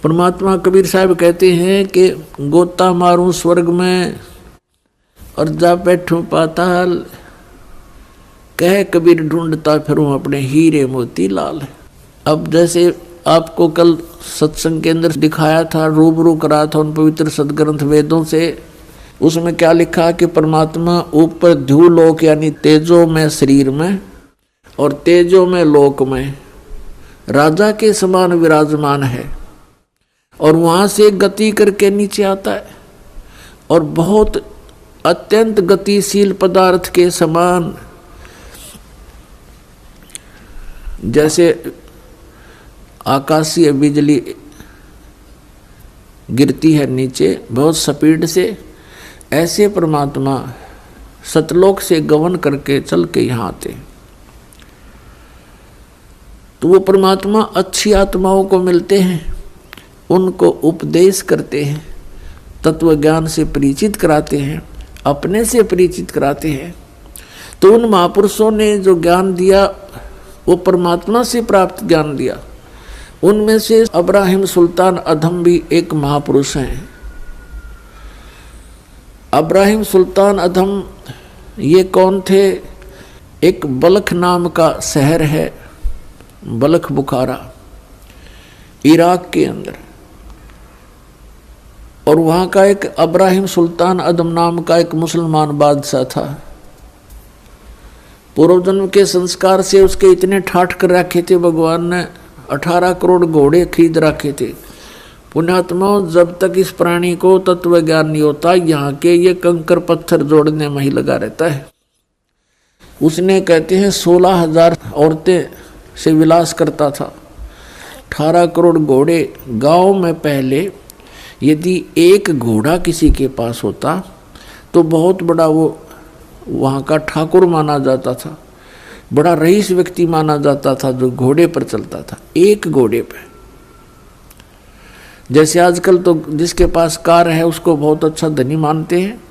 परमात्मा कबीर साहब कहते हैं कि गोता मारूं स्वर्ग में और जा बैठूं पाताल, कह कबीर ढूंढता फिरूं अपने हीरे मोती लाल। अब जैसे आपको कल सत्संग के अंदर दिखाया था, रूबरू करा था उन पवित्र सदग्रंथ वेदों से, उसमें क्या लिखा कि परमात्मा ऊपर ध्युलोक यानी तेजो में शरीर में और तेजो में लोक में राजा के समान विराजमान है और वहां से गति करके नीचे आता है और बहुत अत्यंत गतिशील पदार्थ के समान, जैसे आकाशीय बिजली गिरती है नीचे बहुत स्पीड से, ऐसे परमात्मा सतलोक से गमन करके चल के यहाँ आते। तो वो परमात्मा अच्छी आत्माओं को मिलते हैं, उनको उपदेश करते हैं, तत्व ज्ञान से परिचित कराते हैं, अपने से परिचित कराते हैं। तो उन महापुरुषों ने जो ज्ञान दिया वो परमात्मा से प्राप्त ज्ञान दिया। उनमें से अब्राहिम सुल्तान अधम भी एक महापुरुष हैं। अब्राहिम सुल्तान अधम ये कौन थे? एक बल्ख नाम का शहर है, बल्ख बुखारा, इराक के अंदर, और वहाँ का एक अब्राहिम सुल्तान अदम नाम का एक मुसलमान बादशाह था। पूर्व जन्म के संस्कार से उसके इतने ठाठ कर रखे थे, भगवान ने 18 करोड़ घोड़े खरीद रखे थे। पुण्यात्माओं, जब तक इस प्राणी को तत्व ज्ञान नहीं होता, यहाँ के ये कंकर पत्थर जोड़ने में ही लगा रहता है। उसने कहते हैं 16,000 औरतें से विलास करता था, 18 करोड़ घोड़े। गांव में पहले यदि एक घोड़ा किसी के पास होता तो बहुत बड़ा वो वहाँ का ठाकुर माना जाता था, बड़ा रईस व्यक्ति माना जाता था जो घोड़े पर चलता था, एक घोड़े पे। जैसे आजकल तो जिसके पास कार है उसको बहुत अच्छा धनी मानते हैं,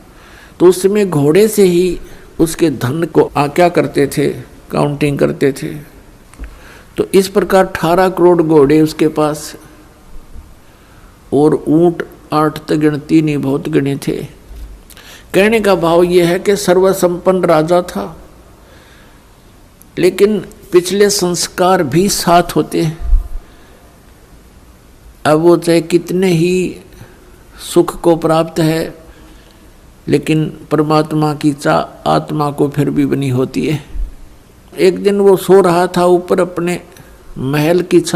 तो उस समय घोड़े से ही उसके धन को आज्ञा करते थे, काउंटिंग करते थे। तो इस प्रकार 18 करोड़ घोड़े उसके पास, और ऊंट 8 तक गिनती नहीं, बहुत गिने थे। कहने का भाव यह है कि सर्वसंपन्न राजा था, लेकिन पिछले संस्कार भी साथ होते हैं। अब वो चाहे कितने ही सुख को प्राप्त है, लेकिन परमात्मा की चाह आत्मा को फिर भी बनी होती है। एक दिन वो सो रहा था ऊपर अपने महल की छत